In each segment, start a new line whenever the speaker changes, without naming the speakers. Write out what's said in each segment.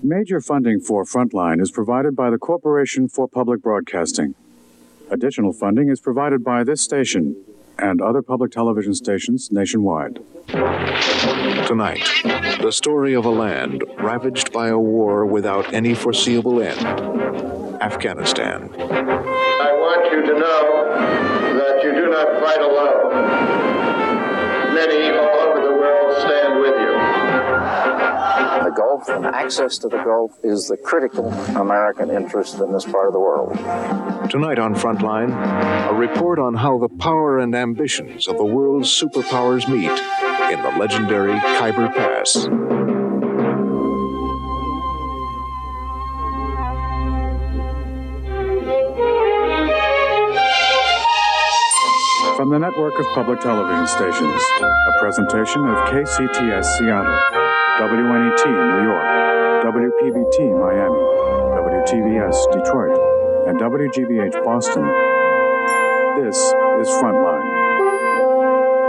Major funding for Frontline is provided by the Corporation for Public Broadcasting. Additional funding is provided by this station and other public television stations nationwide.
Tonight, the story of a land ravaged by a war without any foreseeable end. Afghanistan.
I want you to know that you do not fight alone. Many all over the world stand with you.
The Gulf and access to the Gulf is the critical American interest in this part of the world.
Tonight on Frontline, a report on how the power and ambitions of the world's superpowers meet in the legendary Khyber Pass.
From the network of public television stations, a presentation of KCTS Seattle, WNET New York, WPBT Miami, WTVS Detroit, and WGBH Boston. This is Frontline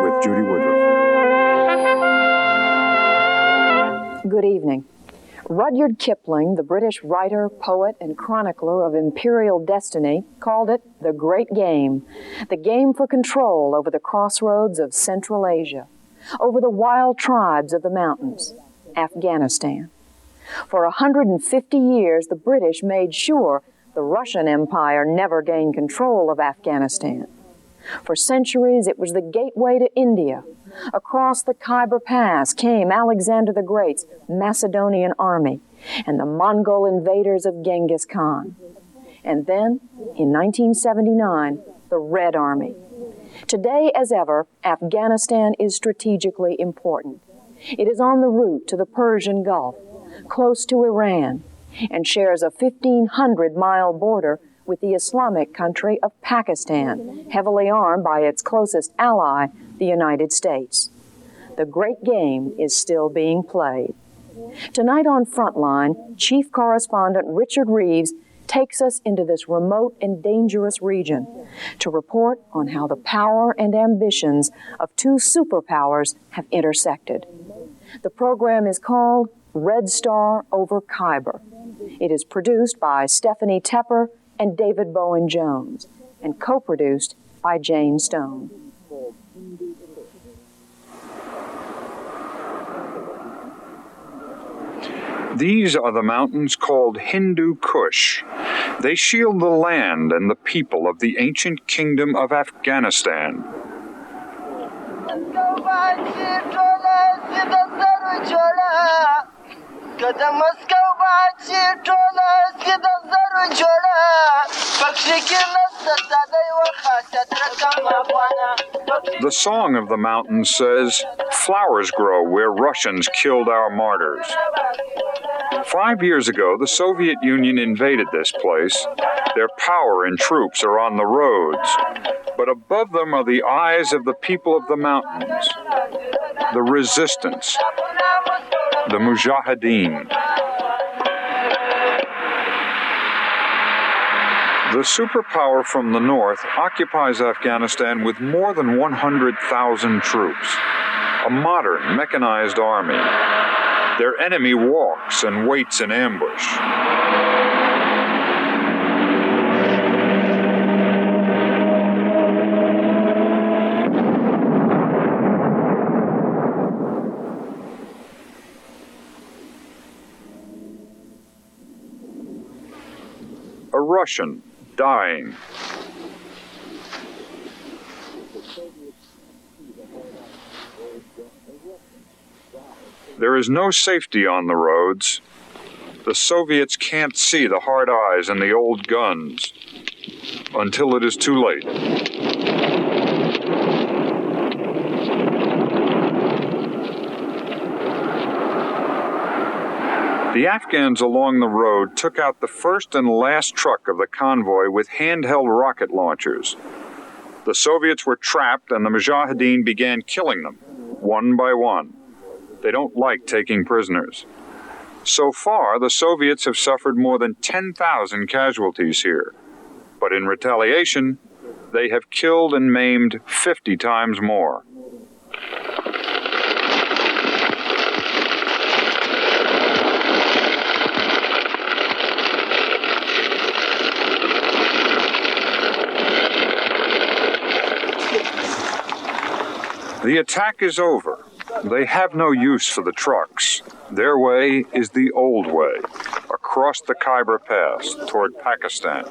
with Judy Woodruff.
Good evening. Rudyard Kipling, the British writer, poet, and chronicler of imperial destiny, called it the Great Game, the game for control over the crossroads of Central Asia, over the wild tribes of the mountains, Afghanistan. For 150 years, the British made sure the Russian Empire never gained control of Afghanistan. For centuries, it was the gateway to India. Across the Khyber Pass came Alexander the Great's Macedonian army and the Mongol invaders of Genghis Khan. And then, in 1979, the Red Army. Today, as ever, Afghanistan is strategically important. It is on the route to the Persian Gulf, close to Iran, and shares a 1,500-mile border with the Islamic country of Pakistan, heavily armed by its closest ally, the United States. The great game is still being played. Tonight on Frontline, Chief Correspondent Richard Reeves takes us into this remote and dangerous region to report on how the power and ambitions of two superpowers have intersected. The program is called Red Star over Khyber. It is produced by Stephanie Tepper and David Bowen Jones, and co-produced by Jane Stone.
These are the mountains called Hindu Kush. They shield the land and the people of the ancient kingdom of Afghanistan. The song of the mountains says, "Flowers grow where Russians killed our martyrs." 5 years ago, the Soviet Union invaded this place. Their power and troops are on the roads, but above them are the eyes of the people of the mountains, the resistance, the Mujahideen. The superpower from the north occupies Afghanistan with more than 100,000 troops, a modern mechanized army. Their enemy walks and waits in ambush. A Russian dying. There is no safety on the roads. The Soviets can't see the hard eyes and the old guns until it is too late. The Afghans along the road took out the first and last truck of the convoy with handheld rocket launchers. The Soviets were trapped and the Mujahideen began killing them, one by one. They don't like taking prisoners. So far, the Soviets have suffered more than 10,000 casualties here. But in retaliation, they have killed and maimed 50 times more. The attack is over. They have no use for the trucks. Their way is the old way, across the Khyber Pass toward Pakistan.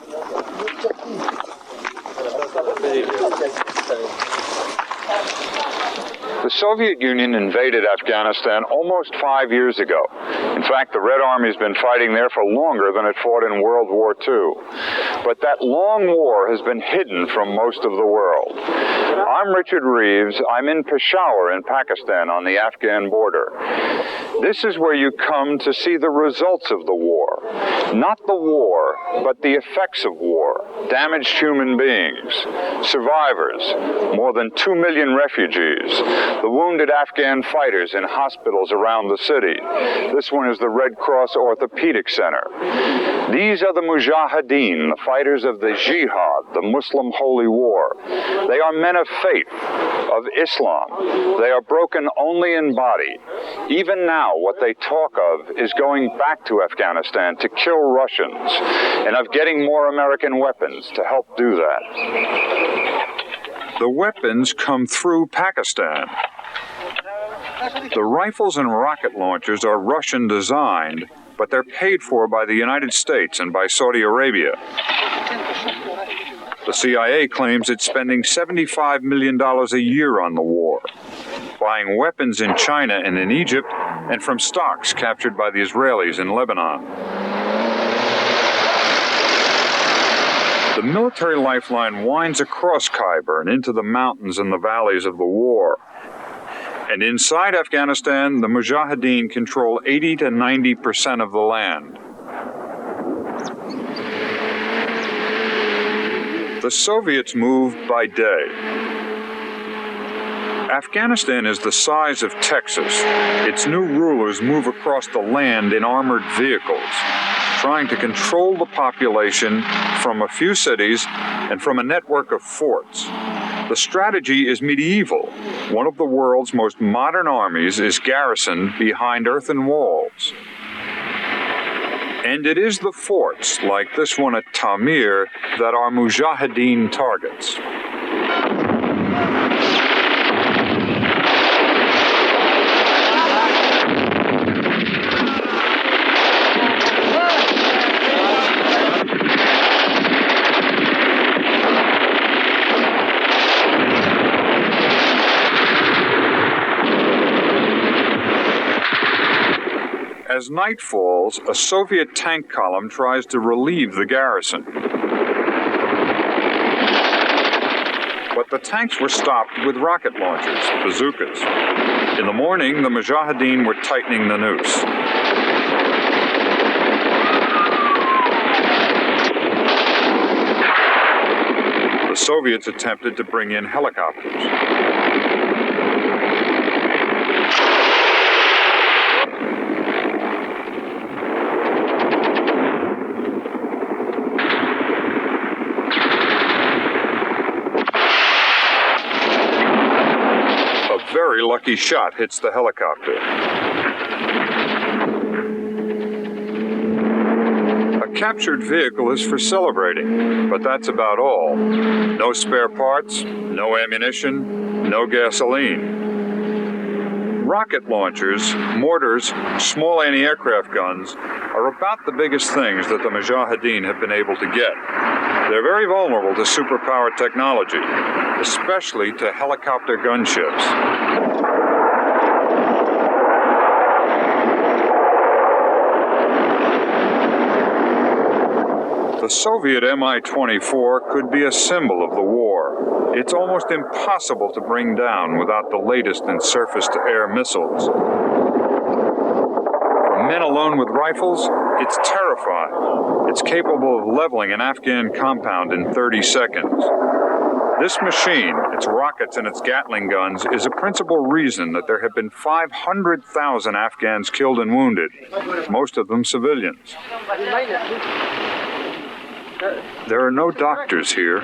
The Soviet Union invaded Afghanistan almost 5 years ago. In fact, the Red Army's been fighting there for longer than it fought in World War II. But that long war has been hidden from most of the world. I'm Richard Reeves. I'm in Peshawar in Pakistan on the Afghan border. This is where you come to see the results of the war. Not the war, but the effects of war. Damaged human beings, survivors, more than 2 million refugees, the wounded Afghan fighters in hospitals around the city. This one is the Red Cross Orthopedic Center. These are the Mujahideen, the fighters of the Jihad, the Muslim holy war. They are men of faith, of Islam. They are broken only in body. Even now, what they talk of is going back to Afghanistan to kill Russians, and of getting more American weapons to help do that. The weapons come through Pakistan. The rifles and rocket launchers are Russian designed, but they're paid for by the United States and by Saudi Arabia. The CIA claims it's spending $75 million a year on the war, buying weapons in China and in Egypt, and from stocks captured by the Israelis in Lebanon. The military lifeline winds across Khyber and into the mountains and the valleys of the war. And inside Afghanistan, the Mujahideen control 80 to 90% of the land. The Soviets moved by day. Afghanistan is the size of Texas. Its new rulers move across the land in armored vehicles, trying to control the population from a few cities and from a network of forts. The strategy is medieval. One of the world's most modern armies is garrisoned behind earthen walls. And it is the forts, like this one at Tamir, that are Mujahideen targets. As night falls, a Soviet tank column tries to relieve the garrison. But the tanks were stopped with rocket launchers, bazookas. In the morning, the Mujahideen were tightening the noose. The Soviets attempted to bring in helicopters. Very lucky shot hits the helicopter. A captured vehicle is for celebrating, but that's about all. No spare parts, no ammunition, no gasoline. Rocket launchers, mortars, small anti-aircraft guns are about the biggest things that the Mujahideen have been able to get. They're very vulnerable to superpowered technology, especially to helicopter gunships. The Soviet Mi-24 could be a symbol of the war. It's almost impossible to bring down without the latest in surface-to-air missiles. For men alone with rifles, it's terrifying. It's capable of leveling an Afghan compound in 30 seconds. This machine, its rockets and its Gatling guns, is a principal reason that there have been 500,000 Afghans killed and wounded, most of them civilians. There are no doctors here.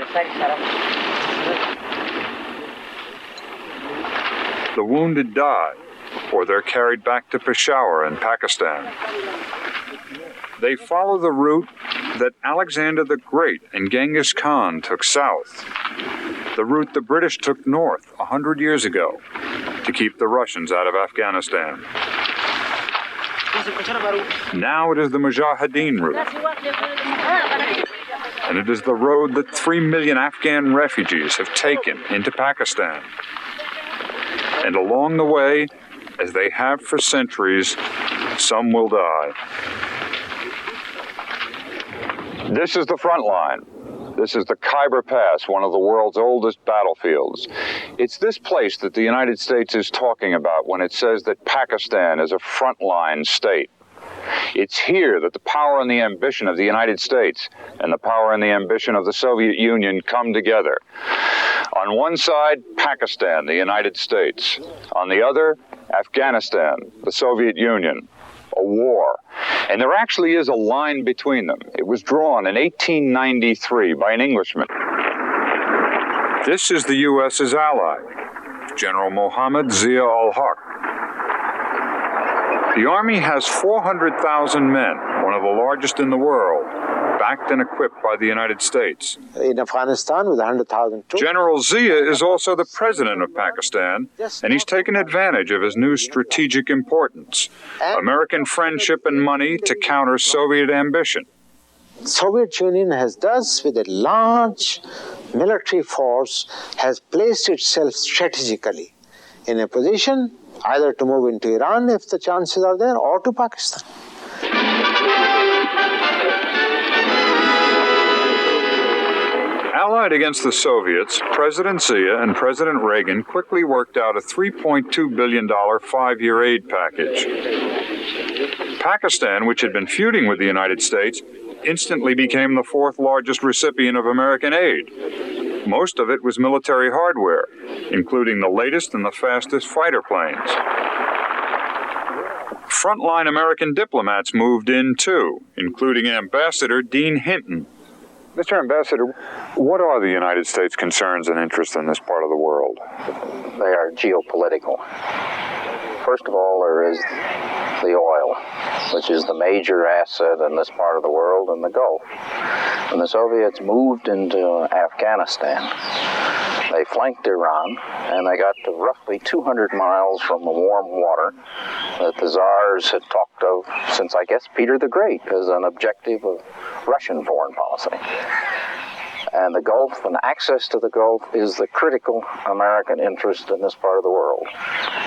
The wounded die, or they're carried back to Peshawar in Pakistan. They follow the route that Alexander the Great and Genghis Khan took south, the route the British took north 100 years ago. to keep the Russians out of Afghanistan. Now it is the Mujahideen route. And it is the road that 3 million Afghan refugees have taken into Pakistan. And along the way, as they have for centuries, some will die. This is the front line. This is the Khyber Pass, one of the world's oldest battlefields. It's this place that the United States is talking about when it says that Pakistan is a frontline state. It's here that the power and the ambition of the United States and the power and the ambition of the Soviet Union come together. On one side, Pakistan, the United States. On the other, Afghanistan, the Soviet Union. A war. And there actually is a line between them. It was drawn in 1893 by an Englishman. This is the U.S.'s ally, General Mohammed Zia al-Haq. The Army has 400,000 men, one of the largest in the world, backed and equipped by the United States.
In Afghanistan, with 100,000 troops.
General Zia is also the president of Pakistan, and he's taken advantage of his new strategic importance, American friendship and money to counter Soviet ambition.
The Soviet Union has thus, with a large military force, has placed itself strategically in a position either to move into Iran if the chances are there, or to Pakistan.
Allied against the Soviets, President Zia and President Reagan quickly worked out a $3.2 billion five-year aid package. Pakistan, which had been feuding with the United States, instantly became the fourth largest recipient of American aid. Most of it was military hardware, including the latest and the fastest fighter planes. Frontline American diplomats moved in too, including Ambassador Dean Hinton. Mr. Ambassador, what are the United States' concerns and interests in this part of the world?
They are geopolitical. First of all, there is the oil, which is the major asset in this part of the world, in the Gulf. When the Soviets moved into Afghanistan, they flanked Iran, and they got to roughly 200 miles from the warm water that the Tsars had talked of since, I guess, Peter the Great as an objective of Russian foreign policy. And the Gulf and access to the Gulf is the critical American interest in this part of the world.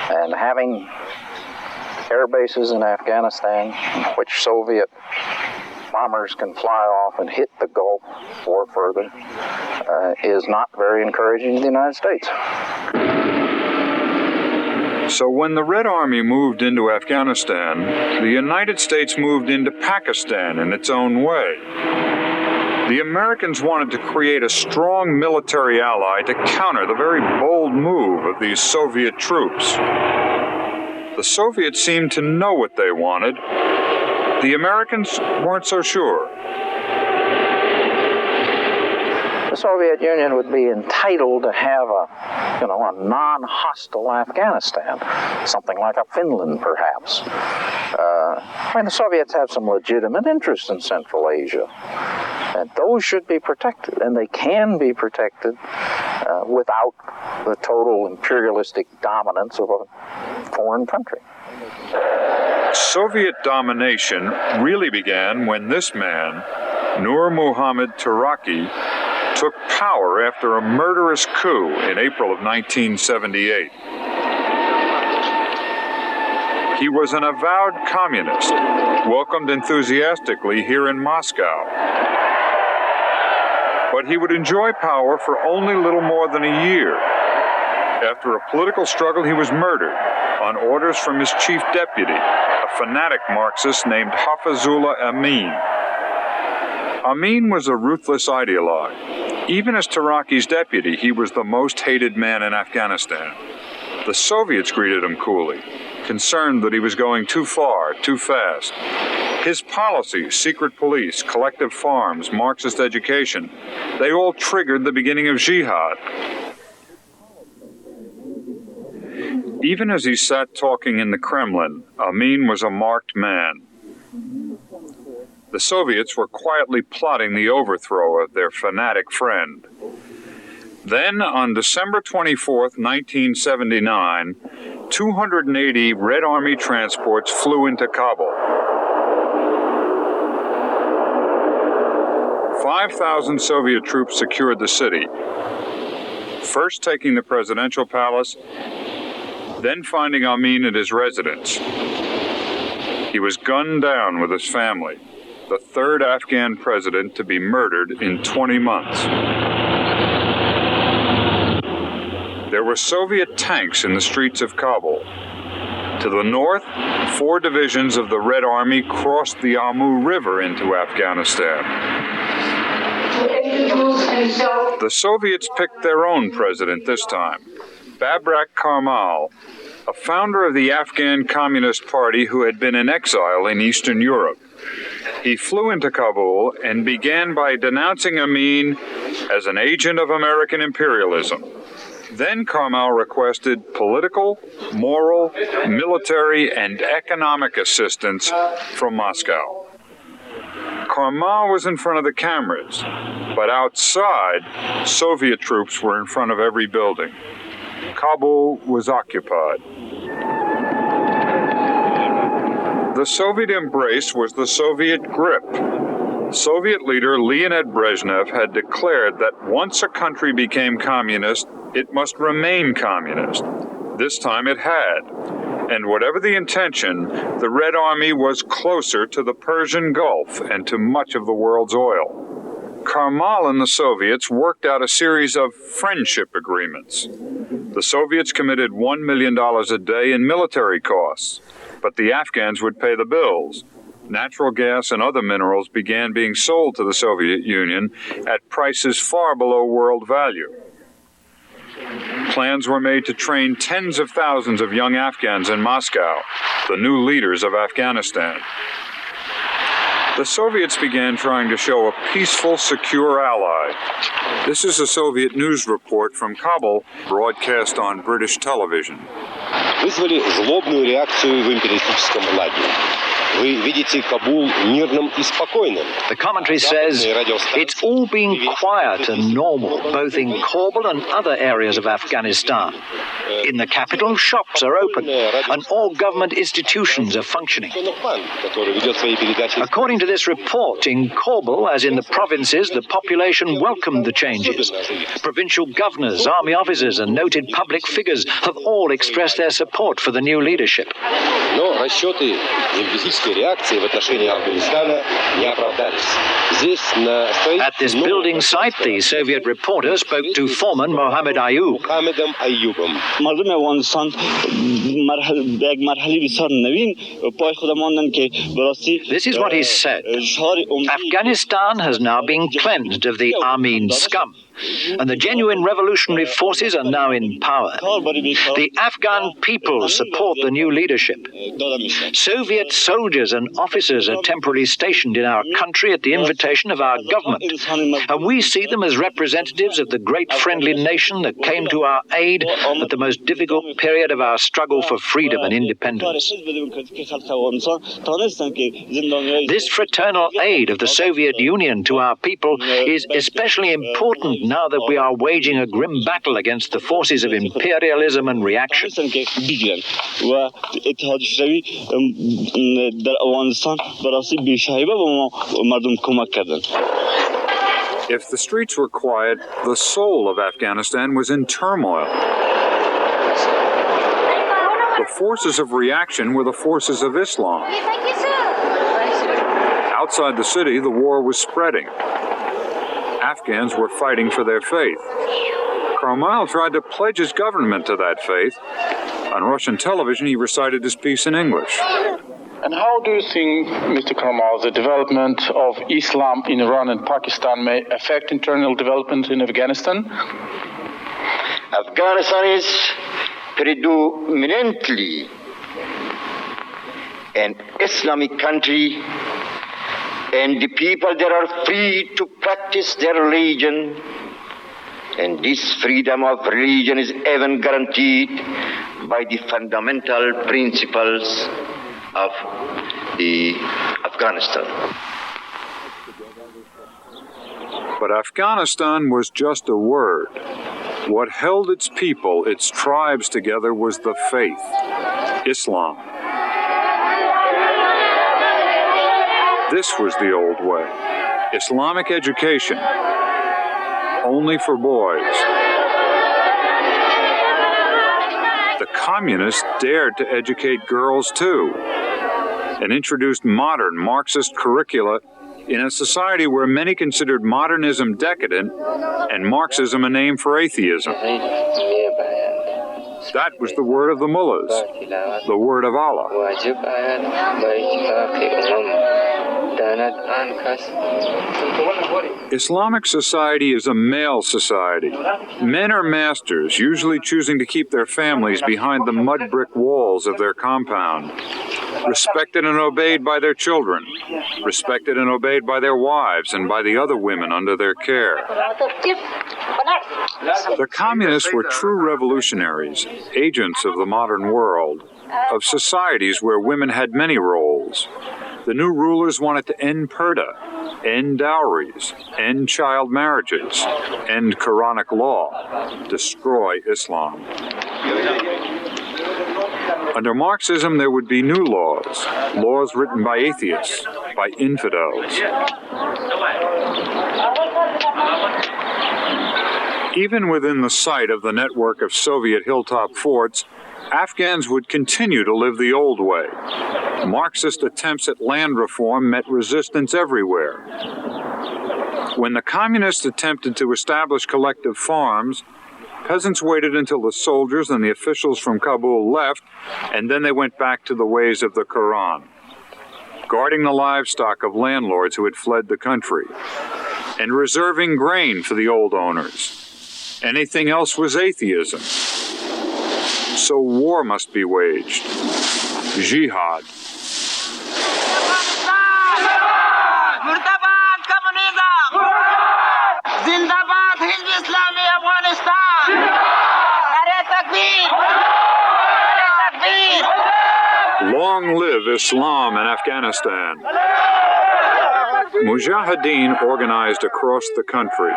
And having air bases in Afghanistan, which Soviet bombers can fly off and hit the Gulf or further, is not very encouraging to the United States.
So when the Red Army moved into Afghanistan, the United States moved into Pakistan in its own way. The Americans wanted to create a strong military ally to counter the very bold move of these Soviet troops. The Soviets seemed to know what they wanted. The Americans weren't so sure.
The Soviet Union would be entitled to have a non-hostile Afghanistan, something like a Finland, perhaps. The Soviets have some legitimate interest in Central Asia, and those should be protected, and they can be protected without the total imperialistic dominance of a foreign country.
Soviet domination really began when this man, Nur Muhammad Taraki, took power after a murderous coup in April of 1978. He was an avowed communist, welcomed enthusiastically here in Moscow. But he would enjoy power for only little more than a year. After a political struggle, he was murdered on orders from his chief deputy, a fanatic Marxist named Hafizullah Amin. Amin was a ruthless ideologue. Even as Taraki's deputy, he was the most hated man in Afghanistan. The Soviets greeted him coolly, concerned that he was going too far, too fast. His policies, secret police, collective farms, Marxist education, they all triggered the beginning of jihad. Even as he sat talking in the Kremlin, Amin was a marked man. The Soviets were quietly plotting the overthrow of their fanatic friend. Then, on December 24th, 1979, 280 Red Army transports flew into Kabul. 5,000 Soviet troops secured the city, first taking the presidential palace, then finding Amin at his residence. He was gunned down with his family, the third Afghan president to be murdered in 20 months. There were Soviet tanks in the streets of Kabul. To the north, 4 divisions of the Red Army crossed the Amu River into Afghanistan. The Soviets picked their own president this time, Babrak Karmal, a founder of the Afghan Communist Party who had been in exile in Eastern Europe. He flew into Kabul and began by denouncing Amin as an agent of American imperialism. Then Karmal requested political, moral, military, and economic assistance from Moscow. Karmal was in front of the cameras, but outside, Soviet troops were in front of every building. Kabul was occupied. The Soviet embrace was the Soviet grip. Soviet leader Leonid Brezhnev had declared that once a country became communist, it must remain communist. This time it had. And whatever the intention, the Red Army was closer to the Persian Gulf and to much of the world's oil. Karmal and the Soviets worked out a series of friendship agreements. The Soviets committed $1 million a day in military costs, but the Afghans would pay the bills. Natural gas and other minerals began being sold to the Soviet Union at prices far below world value. Plans were made to train tens of thousands of young Afghans in Moscow, the new leaders of Afghanistan. The Soviets began trying to show a peaceful, secure ally. This is a Soviet news report from Kabul, broadcast on British television.
Вызвали злобную реакцию в империалистическом лагере. Вы видите Кабул мирным и спокойным.
The commentary says it's all been quiet and normal, both in Kabul and other areas of Afghanistan. In the capital, shops are open, and all government institutions are functioning. According to this report, in Kabul, as in the provinces, the population welcomed the changes. Provincial governors, army officers, and noted public figures have all expressed their support for the new leadership.
Но расчеты империалистической реакции в отношении Афганистана не оправдались.
At this building site, the Soviet reporter spoke to foreman Mohammed Ayub. This is what he said. Afghanistan has now been cleansed of the Amin scum, and the genuine revolutionary forces are now in power. The Afghan people support the new leadership. Soviet soldiers and officers are temporarily stationed in our country at the invitation of our government, and we see them as representatives of the great friendly nation that came to our aid at the most difficult period of our struggle for freedom and independence. This fraternal aid of the Soviet Union to our people is especially important now that we are waging a grim battle against the forces of imperialism and reaction.
If the streets were quiet, the soul of Afghanistan was in turmoil. The forces of reaction were the forces of Islam. Outside the city, the war was spreading. Afghans were fighting for their faith. Karmal tried to pledge his government to that faith. On Russian television, he recited his piece in English.
And how do you think, Mr. Karmal, the development of Islam in Iran and Pakistan may affect internal development in Afghanistan?
Afghanistan is predominantly an Islamic country, and the people there are free to practice their religion, and this freedom of religion is even guaranteed by the fundamental principles of Afghanistan.
But Afghanistan was just a word. What held its people, its tribes together was the faith, Islam. This was the old way. Islamic education, only for boys. The communists dared to educate girls too, and introduced modern Marxist curricula in a society where many considered modernism decadent and Marxism a name for atheism. That was the word of the mullahs, the word of Allah. Islamic society is a male society. Men are masters, usually choosing to keep their families behind the mud brick walls of their compound. Respected and obeyed by their children, respected and obeyed by their wives and by the other women under their care. The communists were true revolutionaries, agents of the modern world, of societies where women had many roles. The new rulers wanted to end purdah, end dowries, end child marriages, end Quranic law, destroy Islam. Under Marxism, there would be new laws, laws written by atheists, by infidels. Even within the sight of the network of Soviet hilltop forts, Afghans would continue to live the old way. Marxist attempts at land reform met resistance everywhere. When the communists attempted to establish collective farms, peasants waited until the soldiers and the officials from Kabul left, and then they went back to the ways of the Quran, guarding the livestock of landlords who had fled the country, and reserving grain for the old owners. Anything else was atheism. So war must be waged. Jihad. Long live Islam in Afghanistan. Mujahideen organized across the country.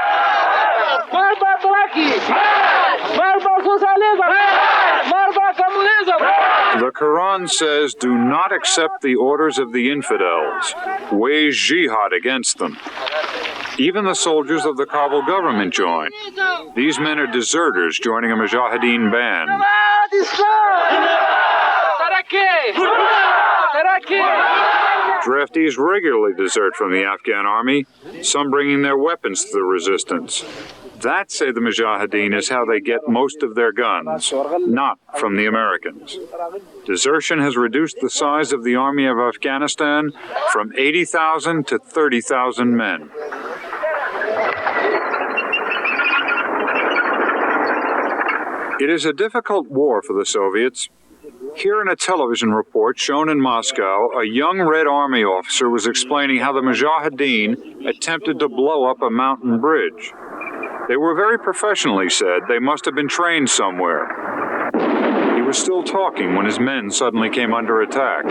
The Quran says, do not accept the orders of the infidels. Wage jihad against them. Even the soldiers of the Kabul government joined. These men are deserters joining a Mujahideen band. Draftees regularly desert from the Afghan army, some bringing their weapons to the resistance. That, say the Mujahideen, is how they get most of their guns, not from the Americans. Desertion has reduced the size of the army of Afghanistan from 80,000 to 30,000 men. It is a difficult war for the Soviets. Here in a television report shown in Moscow, a young Red Army officer was explaining how the Mujahideen attempted to blow up a mountain bridge. They were very professional, he said. They must have been trained somewhere. He was still talking when his men suddenly came under attack.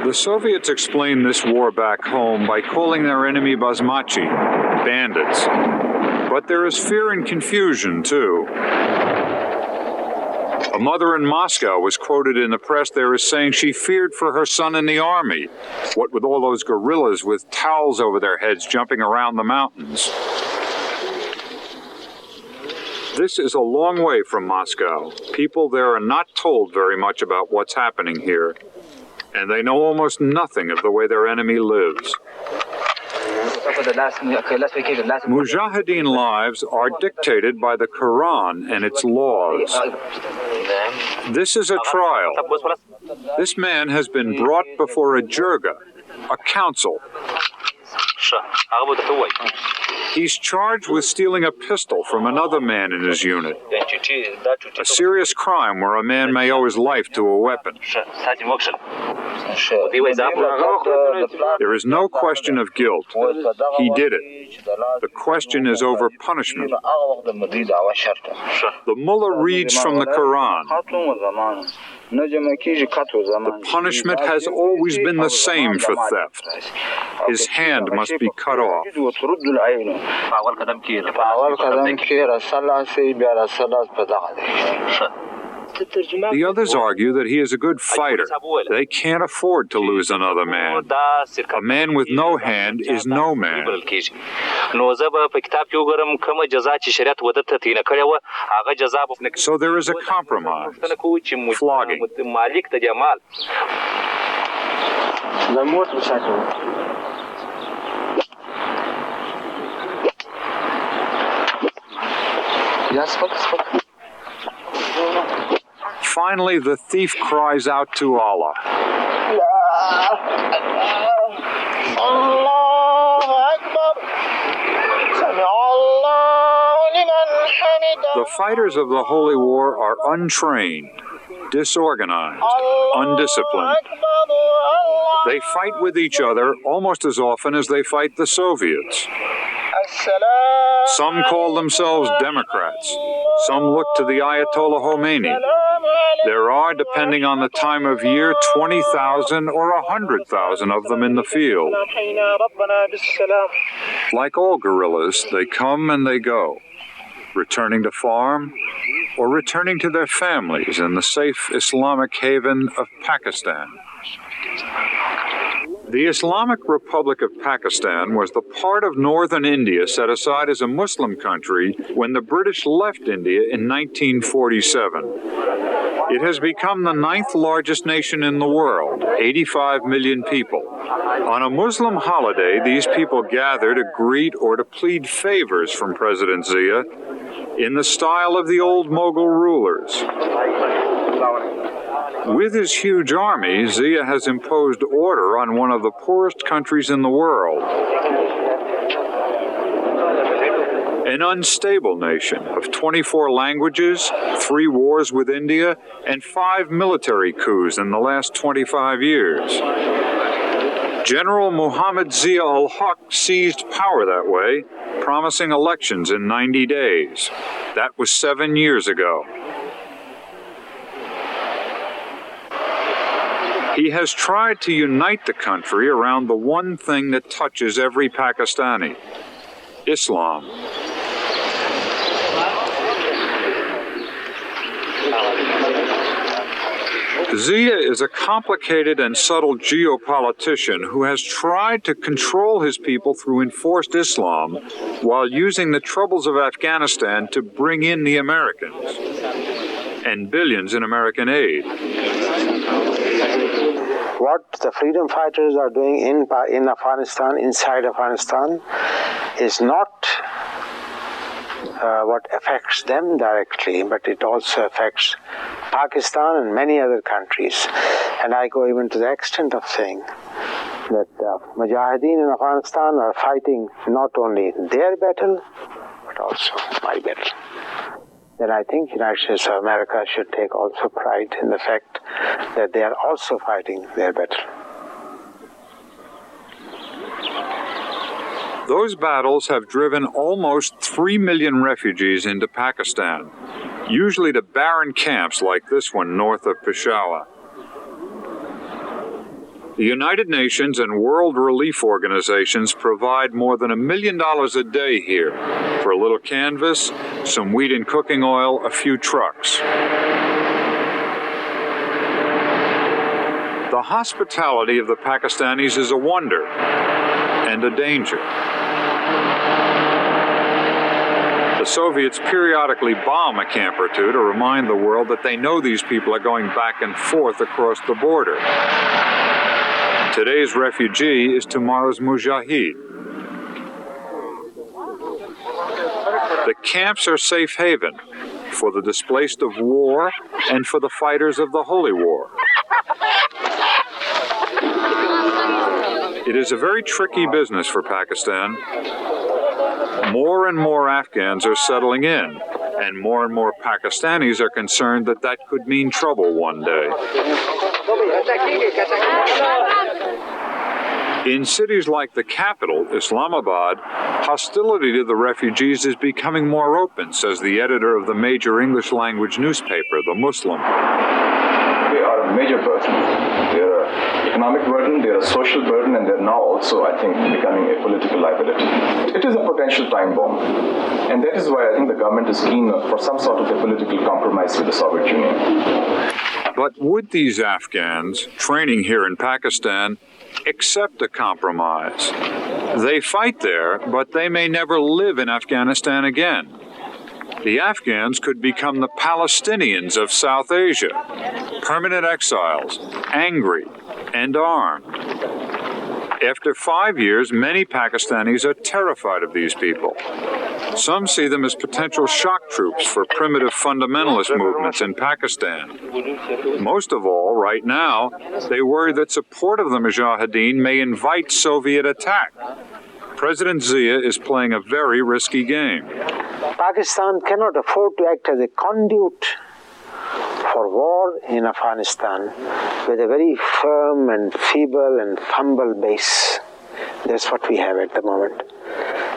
The Soviets explained this war back home by calling their enemy Basmachi, bandits. But there is fear and confusion, too. A mother in Moscow was quoted in the press there as saying she feared for her son in the army, what with all those guerrillas with towels over their heads jumping around the mountains. This is a long way from Moscow. People there are not told very much about what's happening here, and they know almost nothing of the way their enemy lives. Mujahideen lives are dictated by the Quran and its laws. This is a trial. This man has been brought before a jirga, a council. He's charged with stealing a pistol from another man in his unit. A serious crime where a man may owe his life to a weapon. There is no question of guilt. He did it. The question is over punishment. The mullah reads from the Quran. The punishment has always been the same for theft. His hand must be cut off. The others argue that he is a good fighter. They can't afford to lose another man. A man with no hand is no man. So there is a compromise. Flogging. Finally, the thief cries out to Allah. The fighters of the Holy War are untrained, disorganized, undisciplined. They fight with each other almost as often as they fight the Soviets. Some call themselves Democrats. Some look to the Ayatollah Khomeini. There are, depending on the time of year, 20,000 or 100,000 of them in the field. Like all guerrillas, they come and they go, returning to farm or returning to their families in the safe Islamic haven of Pakistan. The Islamic Republic of Pakistan was the part of northern India set aside as a Muslim country when the British left India in 1947. It has become the 9th largest nation in the world, 85 million people. On a Muslim holiday, these people gather to greet or to plead favors from President Zia in the style of the old Mughal rulers. With his huge army, Zia has imposed order on one of the poorest countries in the world. An unstable nation of 24 languages, 3 wars with India, and 5 military coups in the last 25 years. General Muhammad Zia al-Haq seized power that way, promising elections in 90 days. That was 7 years ago. He has tried to unite the country around the one thing that touches every Pakistani: Islam. Zia is a complicated and subtle geopolitician who has tried to control his people through enforced Islam while using the troubles of Afghanistan to bring in the Americans and billions in American aid.
What the freedom fighters are doing in Afghanistan, inside Afghanistan, is not what affects them directly, but it also affects Pakistan and many other countries. And I go even to the extent of saying that Mujahideen in Afghanistan are fighting not only their battle, but also my battle. Then I think United States of America should take also pride in the fact that they are also fighting their battle.
Those battles have driven almost 3 million refugees into Pakistan, usually to barren camps like this one north of Peshawar. The United Nations and world relief organizations provide more than $1 million a day here for a little canvas, some wheat and cooking oil, a few trucks. The hospitality of the Pakistanis is a wonder and a danger. The Soviets periodically bomb a camp or two to remind the world that they know these people are going back and forth across the border. Today's refugee is tomorrow's mujahid. The camps are safe haven for the displaced of war and for the fighters of the Holy War. It is a very tricky business for Pakistan. More and more Afghans are settling in, and more Pakistanis are concerned that that could mean trouble one day. In cities like the capital, Islamabad, hostility to the refugees is becoming more open, says the editor of the major English-language newspaper, The Muslim.
They are a major burden. They're an economic burden, they're a social burden, and they're now also, I think, becoming a political liability. It is a potential time bomb. And that is why I think the government is keen for some sort of a political compromise with the Soviet Union.
But would these Afghans training here in Pakistan accept a compromise? They fight there, but they may never live in Afghanistan again. The Afghans could become the Palestinians of South Asia, permanent exiles, angry and armed. After 5 years, many Pakistanis are terrified of these people. Some see them as potential shock troops for primitive fundamentalist movements in Pakistan. Most of all, right now, they worry that support of the Mujahideen may invite Soviet attack. President Zia is playing a very risky game.
Pakistan cannot afford to act as a conduit for war in Afghanistan with a very firm and feeble and humble base. That's what we have at the moment.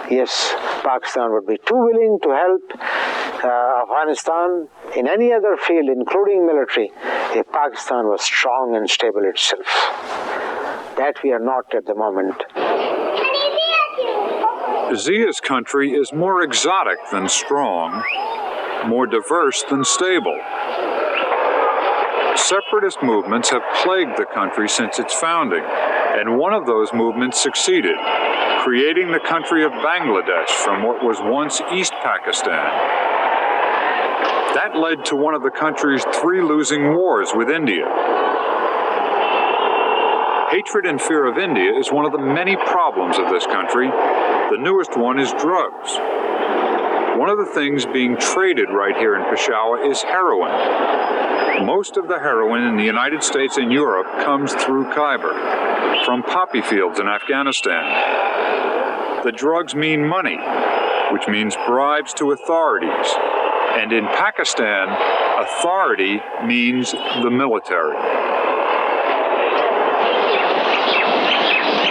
Yes, Pakistan would be too willing to help Afghanistan in any other field, including military, if Pakistan was strong and stable itself. That we are not at the moment.
Zia's country is more exotic than strong, more diverse than stable. Separatist movements have plagued the country since its founding, and one of those movements succeeded, creating the country of Bangladesh from what was once East Pakistan. That led to one of the country's 3 losing wars with India. Hatred and fear of India is one of the many problems of this country. The newest one is drugs. One of the things being traded right here in Peshawar is heroin. Most of the heroin in the United States and Europe comes through Khyber, from poppy fields in Afghanistan. The drugs mean money, which means bribes to authorities. And in Pakistan, authority means the military.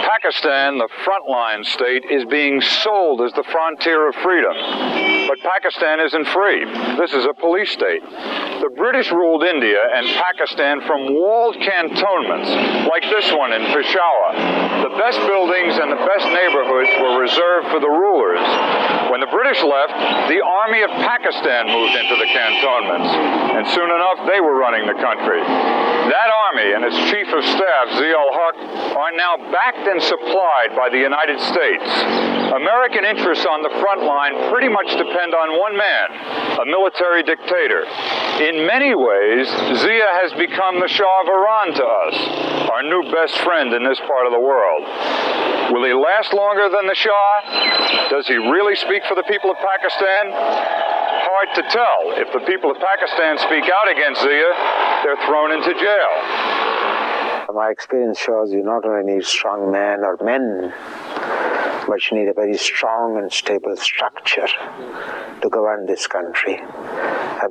Pakistan, the frontline state, is being sold as the frontier of freedom. But Pakistan isn't free. This is a police state. The British ruled India and Pakistan from walled cantonments, like this one in Peshawar. The best buildings and the best neighborhoods were reserved for the rulers. When the British left, the army of Pakistan moved into the cantonments, and soon enough they were running the country. That army and its chief of staff, Zia-ul-Haq, are now backed and supplied by the United States. American interests on the front line pretty much depend on one man, a military dictator. In many ways, Zia has become the Shah of Iran to us, our new best friend in this part of the world. Will he last longer than the Shah? Does he really speak for the people of Pakistan? Hard to tell. If the people of Pakistan speak out against Zia, they're thrown into jail.
My experience shows you not only need strong men or men, but you need a very strong and stable structure to govern this country.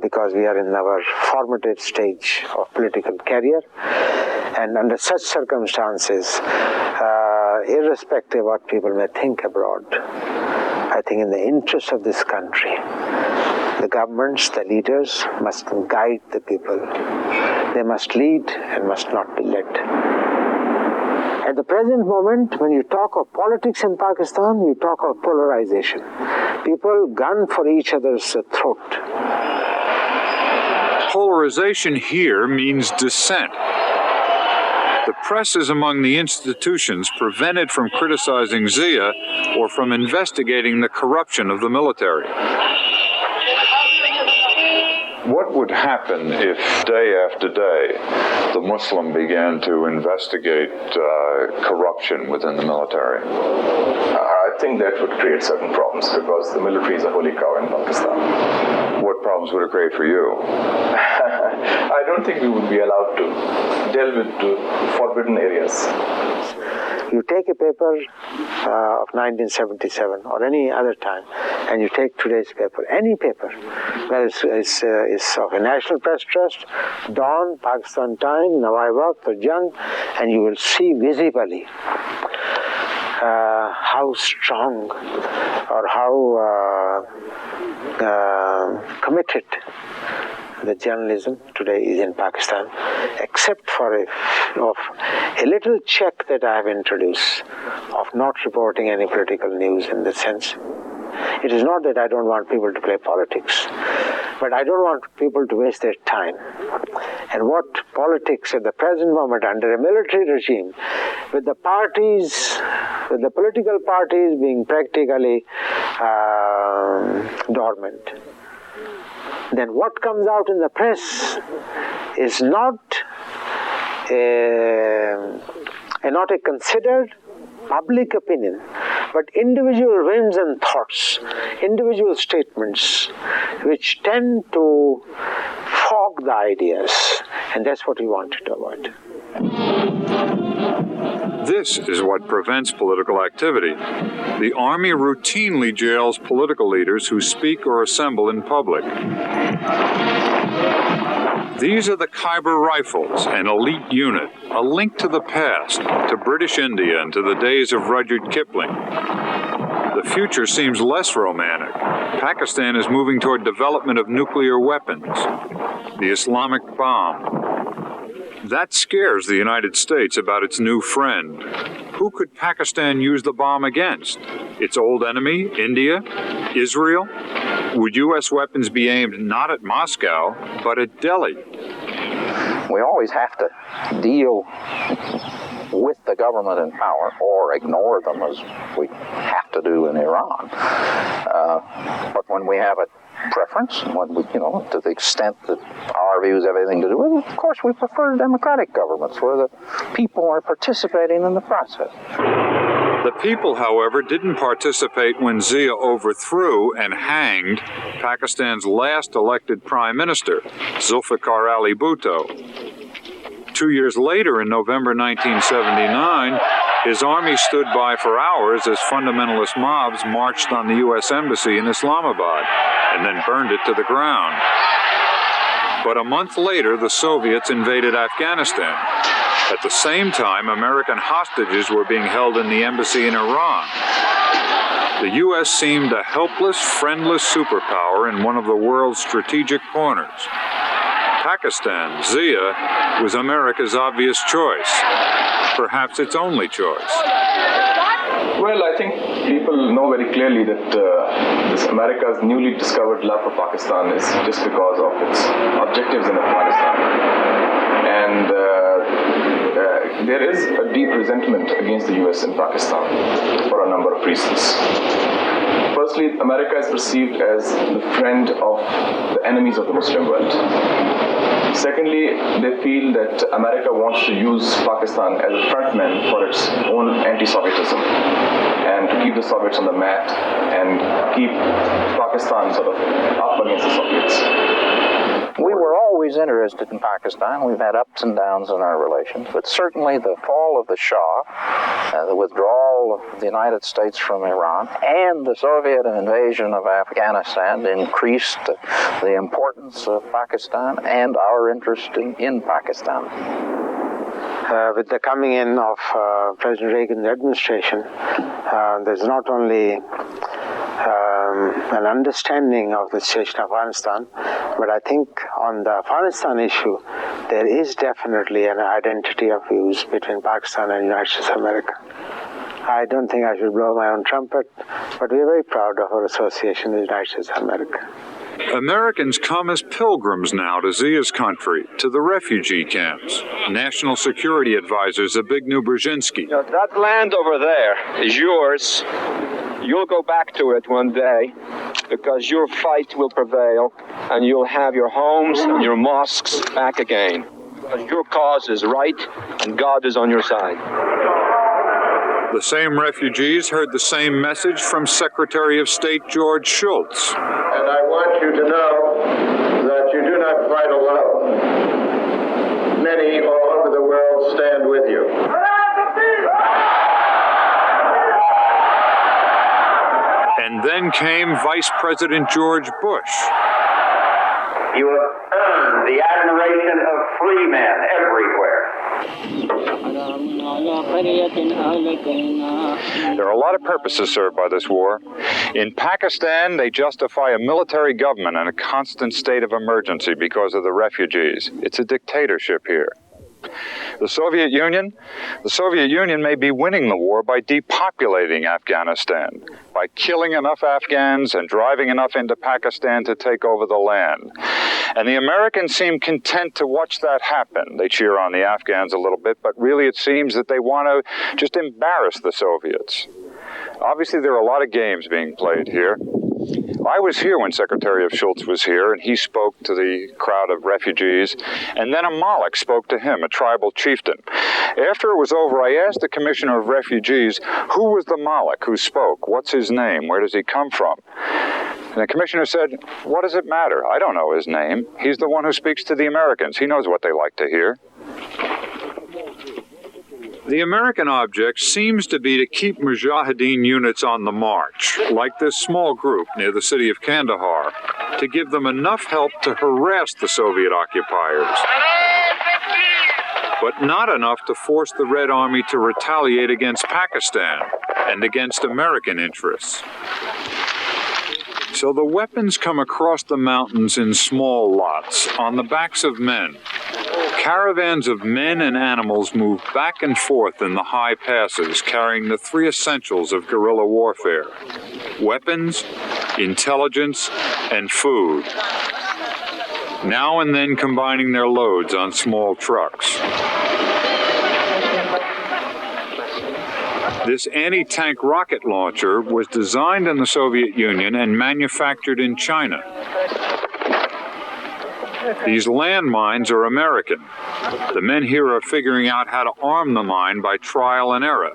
Because we are in our formative stage of political career, and under such circumstances, irrespective of what people may think abroad, I think in the interest of this country, the governments, the leaders must guide the people. They must lead and must not be led. At the present moment, when you talk of politics in Pakistan, you talk of polarization. People gun for each other's throat.
Polarization here means dissent. The press is among the institutions prevented from criticizing Zia or from investigating the corruption of the military. What would happen if, day after day, the Muslim began to investigate corruption within the military?
I think that would create certain problems because the military is a holy cow in Pakistan.
What problems would it create for you?
I don't think we would be allowed to delve into forbidden areas.
You take a paper of 1977 or any other time, and you take today's paper, any paper, that is of a National Press Trust, Dawn, Pakistan Times, Nawai Waqt, or Jang, and you will see visibly how strong or how committed the journalism today is in Pakistan, except for a little check that I have introduced of not reporting any political news in the sense. It is not that I don't want people to play politics, but I don't want people to waste their time. And what politics at the present moment under a military regime, with the parties, with the political parties being practically dormant, then what comes out in the press is not a considered public opinion, but individual whims and thoughts, individual statements, which tend to fog the ideas, and that's what we wanted to avoid.
This is what prevents political activity. The Army routinely jails political leaders who speak or assemble in public. These are the Khyber Rifles, an elite unit, a link to the past, to British India and to the days of Rudyard Kipling. The future seems less romantic. Pakistan is moving toward development of nuclear weapons, the Islamic bomb. That scares the United States about its new friend. Who could Pakistan use the bomb against? Its old enemy, India? Israel? Would U.S. weapons be aimed not at Moscow, but at Delhi?
We always have to deal with the government in power or ignore them, as we have to do in Iran. But when we have a preference, when we, to the extent that our views have anything to do with it, of course we prefer democratic governments where the people are participating in the process.
The people, however, didn't participate when Zia overthrew and hanged Pakistan's last elected prime minister, Zulfikar Ali Bhutto. 2 years later, in November 1979, his army stood by for hours as fundamentalist mobs marched on the U.S. Embassy in Islamabad and then burned it to the ground. But a month later, the Soviets invaded Afghanistan. At the same time, American hostages were being held in the embassy in Iran. The U.S. seemed a helpless, friendless superpower in one of the world's strategic corners. Pakistan, Zia, was America's obvious choice, perhaps its only choice.
Well, I think people know very clearly that this America's newly discovered love for Pakistan is just because of its objectives in Afghanistan. And there is a deep resentment against the U.S. in Pakistan for a number of reasons. Firstly, America is perceived as the friend of the enemies of the Muslim world. Secondly, they feel that America wants to use Pakistan as a frontman for its own anti-Sovietism and to keep the Soviets on the mat and keep Pakistan sort of up against the Soviets.
We were always interested in Pakistan. We've had ups and downs in our relations, but certainly the fall of the Shah, the withdrawal of the United States from Iran, and the Soviet invasion of Afghanistan increased the importance of Pakistan and our interest in Pakistan.
With the coming in of President Reagan's administration, there's not only an understanding of the situation of Afghanistan, but I think on the Afghanistan issue, there is definitely an identity of views between Pakistan and the United States of America. I don't think I should blow my own trumpet, but we're very proud of our association with the United States of America.
Americans come as pilgrims now to Zia's country, to the refugee camps. National Security Advisor Zbigniew Brzezinski.
That land over there is yours. You'll go back to it one day because your fight will prevail and you'll have your homes and your mosques back again. Because your cause is right and God is on your side.
The same refugees heard the same message from Secretary of State George Shultz.
And I want you to know that you do not fight alone.
And then came Vice President George Bush.
You have earned the admiration of free men everywhere.
There are a lot of purposes served by this war. In Pakistan, they justify a military government in a constant state of emergency because of the refugees. It's a dictatorship here. The Soviet Union may be winning the war by depopulating Afghanistan, by killing enough Afghans and driving enough into Pakistan to take over the land. And the Americans seem content to watch that happen. They cheer on the Afghans a little bit, but really it seems that they want to just embarrass the Soviets. Obviously, there are a lot of games being played here. I was here when Secretary of Schultz was here, and he spoke to the crowd of refugees, and then a Malik spoke to him, a tribal chieftain. After it was over, I asked the Commissioner of Refugees, who was the Malik who spoke? What's his name? Where does he come from? And the Commissioner said, what does it matter? I don't know his name. He's the one who speaks to the Americans. He knows what they like to hear. The American object seems to be to keep Mujahideen units on the march, like this small group near the city of Kandahar, to give them enough help to harass the Soviet occupiers, but not enough to force the Red Army to retaliate against Pakistan and against American interests. So the weapons come across the mountains in small lots, on the backs of men. Caravans of men and animals move back and forth in the high passes, carrying the three essentials of guerrilla warfare: weapons, intelligence, and food. Now and then combining their loads on small trucks. This anti-tank rocket launcher was designed in the Soviet Union and manufactured in China. These landmines are American. The men here are figuring out how to arm the mine by trial and error.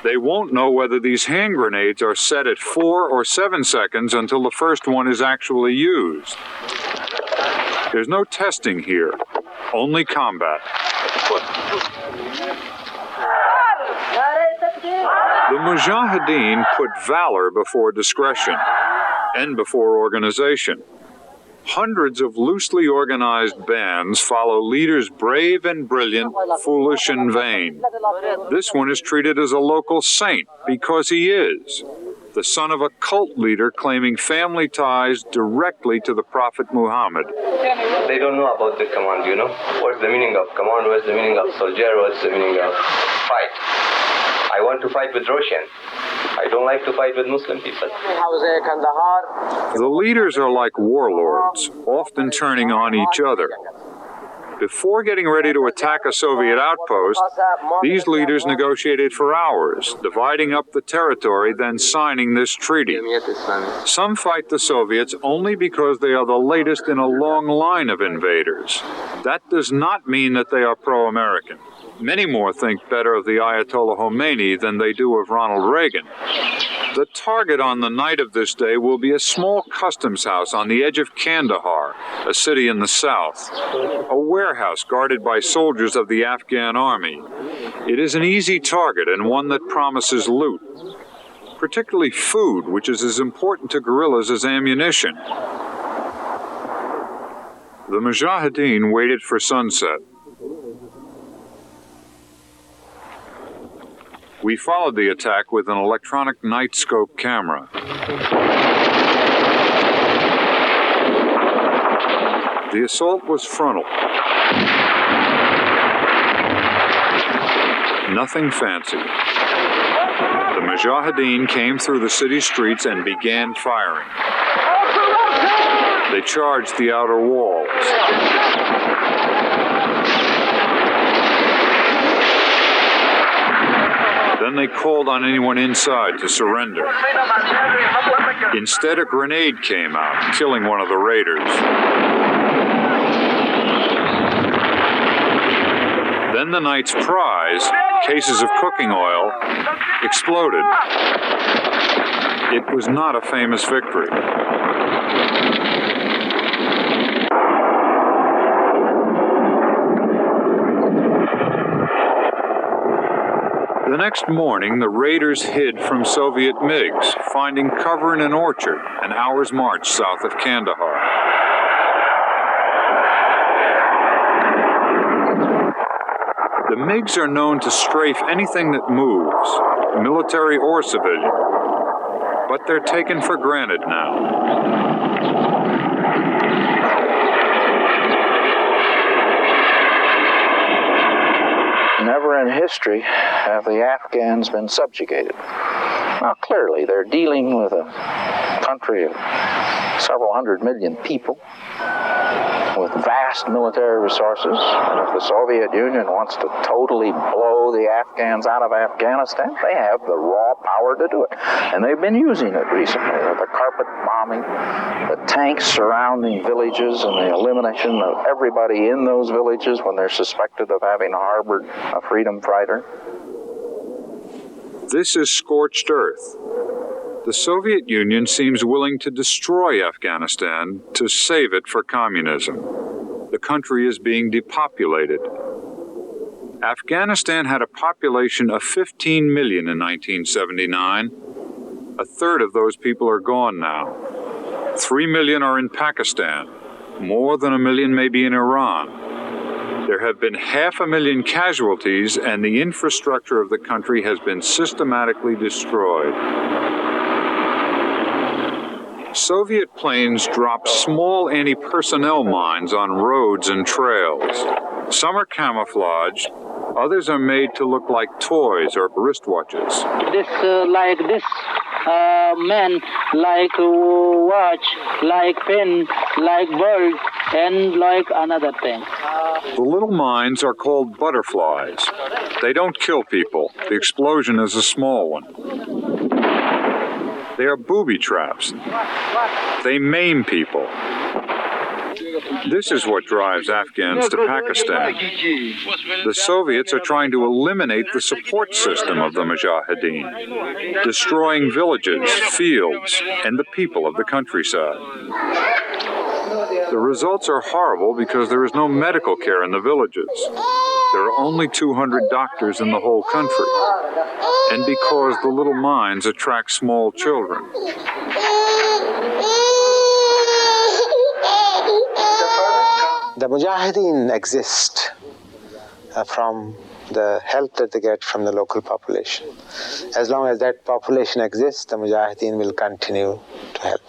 They won't know whether these hand grenades are set at 4 or 7 seconds until the first one is actually used. There's no testing here, only combat. The Mujahideen put valor before discretion and before organization. Hundreds of loosely organized bands follow leaders brave and brilliant, foolish and vain. This one is treated as a local saint because he is the son of a cult leader claiming family ties directly to the Prophet Muhammad.
They don't know about the command, you know? What's the meaning of command? What's the meaning of soldier? What's the meaning of fight? I want to fight with Russian. I don't like to fight with Muslim people.
The leaders are like warlords, often turning on each other. Before getting ready to attack a Soviet outpost, these leaders negotiated for hours, dividing up the territory, then signing this treaty. Some fight the Soviets only because they are the latest in a long line of invaders. That does not mean that they are pro-American. Many more think better of the Ayatollah Khomeini than they do of Ronald Reagan. The target on the night of this day will be a small customs house on the edge of Kandahar, a city in the south, a warehouse guarded by soldiers of the Afghan army. It is an easy target and one that promises loot, particularly food, which is as important to guerrillas as ammunition. The Mujahideen waited for sunset. We followed the attack with an electronic night scope camera. The assault was frontal. Nothing fancy. The Mujahideen came through the city streets and began firing. They charged the outer walls. Then they called on anyone inside to surrender. Instead, a grenade came out, killing one of the raiders. Then the night's prize, cases of cooking oil, exploded. It was not a famous victory. The next morning, the raiders hid from Soviet MiGs, finding cover in an orchard an hour's march south of Kandahar. The MiGs are known to strafe anything that moves, military or civilian, but they're taken for granted now.
Never in history have the Afghans been subjugated. Now, clearly, they're dealing with a country of several 100 million people with vast military resources. And if the Soviet Union wants to totally blow the Afghans out of Afghanistan, they have the raw power to do it. And they've been using it recently with the carpet bombing, the tanks surrounding villages, and the elimination of everybody in those villages when they're suspected of having harbored a freedom fighter.
This is scorched earth. The Soviet Union seems willing to destroy Afghanistan to save it for communism. The country is being depopulated. Afghanistan had a population of 15 million in 1979. A third of those people are gone now. 3 million are in Pakistan. More than 1 million may be in Iran. There have been 500,000 casualties, and the infrastructure of the country has been systematically destroyed. Soviet planes dropped small anti-personnel mines on roads and trails. Some are camouflaged, others are made to look like toys or wristwatches.
Men like watch, like pen, like bird, and like another thing.
The little mines are called butterflies. They don't kill people. The explosion is a small one. They are booby traps. They maim people. This is what drives Afghans to Pakistan. The Soviets are trying to eliminate the support system of the Mujahideen, destroying villages, fields, and the people of the countryside. The results are horrible because there is no medical care in the villages. There are only 200 doctors in the whole country, and because the little mines attract small children.
The Mujahideen exist from the help that they get from the local population. As long as that population exists, the Mujahideen will continue to help.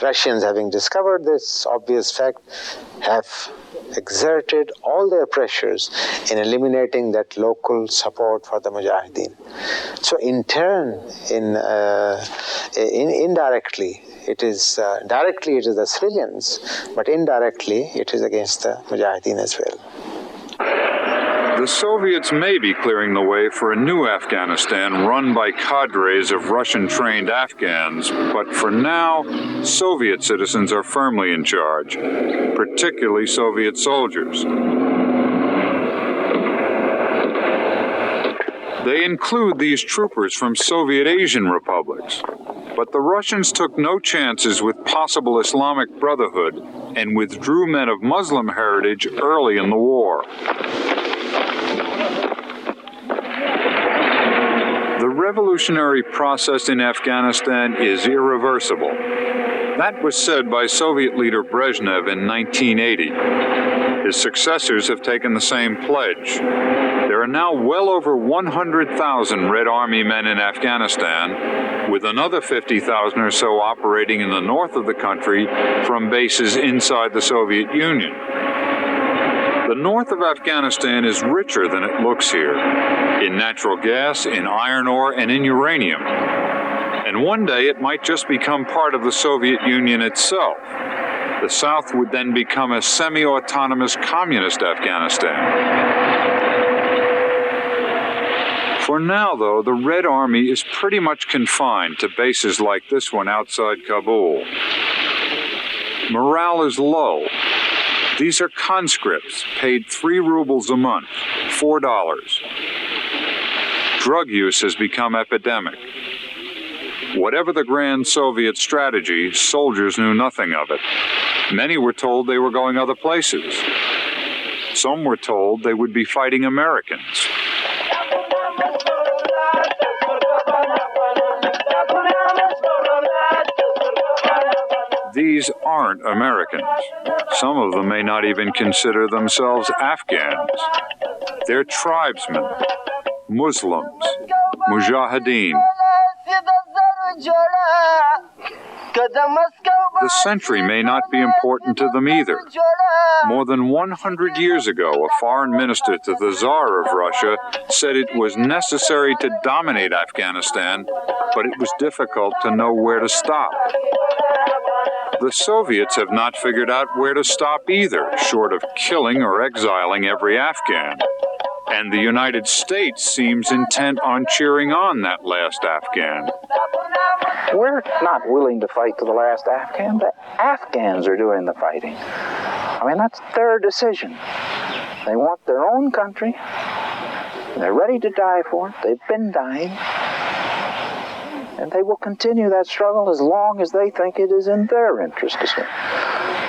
Russians, having discovered this obvious fact, have exerted all their pressures in eliminating that local support for the Mujahideen. So in turn, indirectly, it is directly it is the civilians, but indirectly it is against the Mujahideen as well.
The Soviets may be clearing the way for a new Afghanistan run by cadres of Russian-trained Afghans, but for now, Soviet citizens are firmly in charge, particularly Soviet soldiers. They include these troopers from Soviet Asian republics, but the Russians took no chances with possible Islamic Brotherhood and withdrew men of Muslim heritage early in the war. The revolutionary process in Afghanistan is irreversible. That was said by Soviet leader Brezhnev in 1980. His successors have taken the same pledge. There are now well over 100,000 Red Army men in Afghanistan, with another 50,000 or so operating in the north of the country from bases inside the Soviet Union. The north of Afghanistan is richer than it looks here, in natural gas, in iron ore, and in uranium. And one day it might just become part of the Soviet Union itself. The South would then become a semi-autonomous communist Afghanistan. For now, though, the Red Army is pretty much confined to bases like this one outside Kabul. Morale is low. These are conscripts paid 3 rubles a month, $4. Drug use has become epidemic. Whatever the grand Soviet strategy, soldiers knew nothing of it. Many were told they were going other places. Some were told they would be fighting Americans. These aren't Americans. Some of them may not even consider themselves Afghans. They're tribesmen, Muslims, mujahideen. The century may not be important to them either. More than 100 years ago, a foreign minister to the Tsar of Russia said it was necessary to dominate Afghanistan, but it was difficult to know where to stop. The Soviets have not figured out where to stop either, short of killing or exiling every Afghan. And the United States seems intent on cheering on that last Afghan.
We're not willing to fight to the last Afghan. The Afghans are doing the fighting. I mean, that's their decision. They want their own country. They're ready to die for it. They've been dying. And they will continue that struggle as long as they think it is in their interest to swing.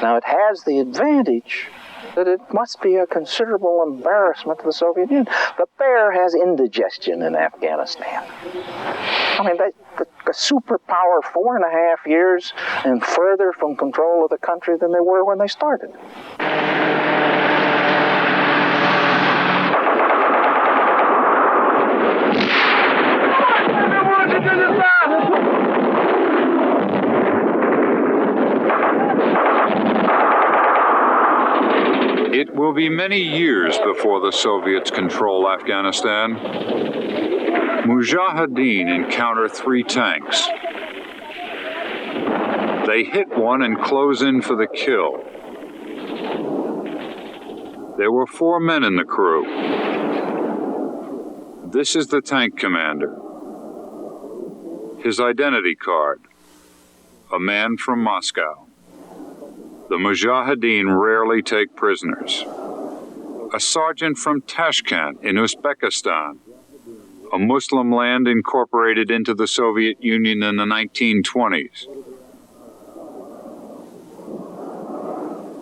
Now, it has the advantage that it must be a considerable embarrassment to the Soviet Union. The bear has indigestion in Afghanistan. I mean, the superpower 4.5 years and further from control of the country than they were when they started.
It will be many years before the Soviets control Afghanistan. Mujahideen encounter 3 tanks. They hit one and close in for the kill. There were 4 men in the crew. This is the tank commander. His identity card, a man from Moscow. The Mujahideen rarely take prisoners. A sergeant from Tashkent in Uzbekistan, a Muslim land incorporated into the Soviet Union in the 1920s.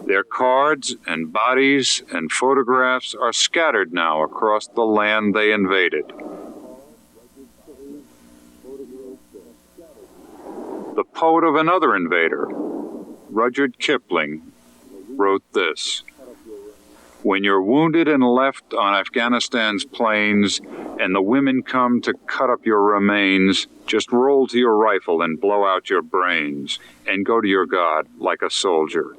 Their cards and bodies and photographs are scattered now across the land they invaded. The poet of another invader, Rudyard Kipling, wrote this: "When you're wounded and left on Afghanistan's plains, and the women come to cut up your remains, just roll to your rifle and blow out your brains, and go to your God like a soldier."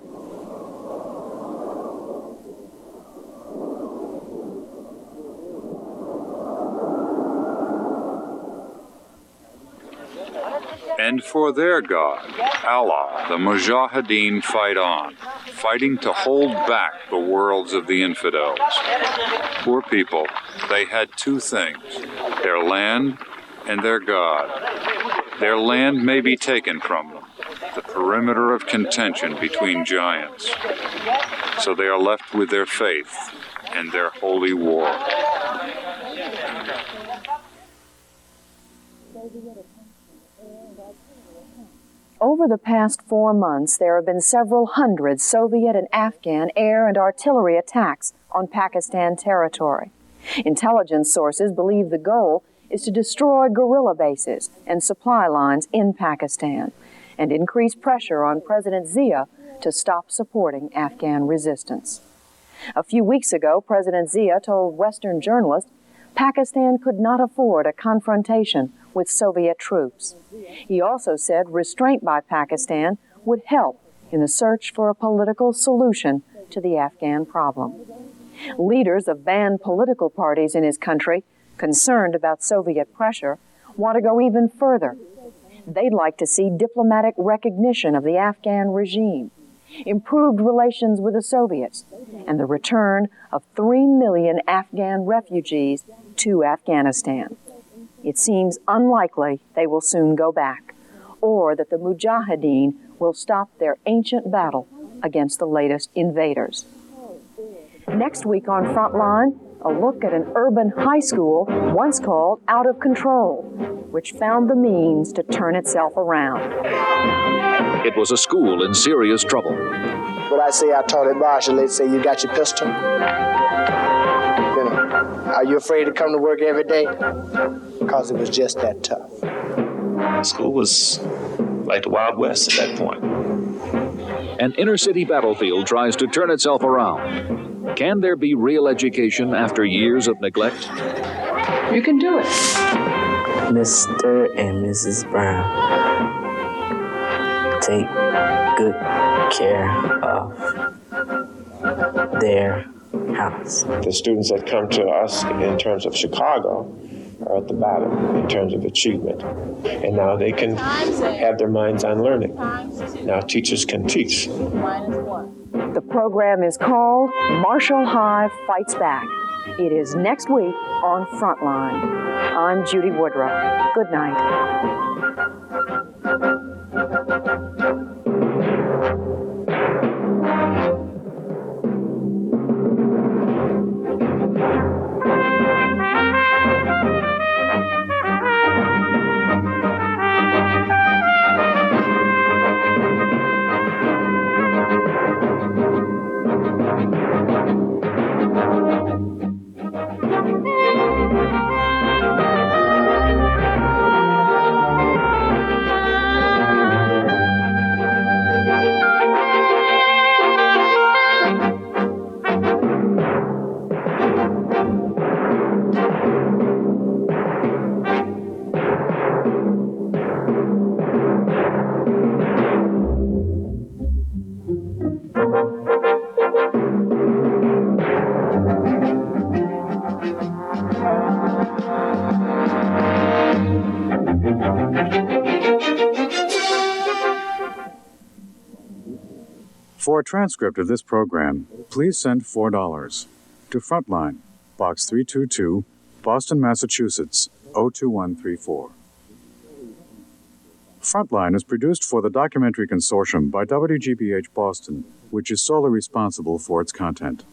And for their God, Allah, the Mujahideen fight on, fighting to hold back the worlds of the infidels. Poor people, they had 2 things, their land and their God. Their land may be taken from them, the perimeter of contention between giants. So they are left with their faith and their holy war.
Over the past 4 months, there have been several hundred Soviet and Afghan air and artillery attacks on Pakistan territory. Intelligence sources believe the goal is to destroy guerrilla bases and supply lines in Pakistan and increase pressure on President Zia to stop supporting Afghan resistance. A few weeks ago, President Zia told Western journalists Pakistan could not afford a confrontation with Soviet troops. He also said restraint by Pakistan would help in the search for a political solution to the Afghan problem. Leaders of banned political parties in his country, concerned about Soviet pressure, want to go even further. They'd like to see diplomatic recognition of the Afghan regime, improved relations with the Soviets, and the return of 3 million Afghan refugees to Afghanistan. It seems unlikely they will soon go back, or that the Mujahideen will stop their ancient battle against the latest invaders. Next week on Frontline, a look at an urban high school once called out of control, which found the means to turn itself around.
It was a school in serious trouble.
When I say I taught at Marshall, they say, "You got your pistol?" Are you afraid to come to work every day? Because it was just that tough.
School was like the Wild West at that point. An inner-city battlefield tries to turn itself around. Can there be real education after years of neglect?
You can do it.
Mr. and Mrs. Brown, take good care of their house.
The students that come to us in terms of Chicago are at the bottom in terms of achievement. And now they can have their minds on learning. Now teachers can teach.
The program is called Marshall Hive Fights Back. It is next week on Frontline. I'm Judy Woodruff. Good night.
For a transcript of this program, please send $4 to Frontline, Box 322, Boston, Massachusetts, 02134. Frontline is produced for the Documentary Consortium by WGBH Boston, which is solely responsible for its content.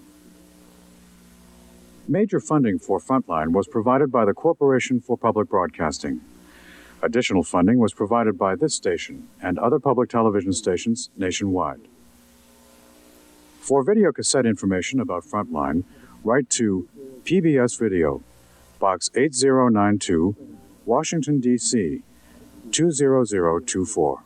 Major funding for Frontline was provided by the Corporation for Public Broadcasting. Additional funding was provided by this station and other public television stations nationwide. For videocassette information about Frontline, write to PBS Video, Box 8092, Washington, D.C., 20024.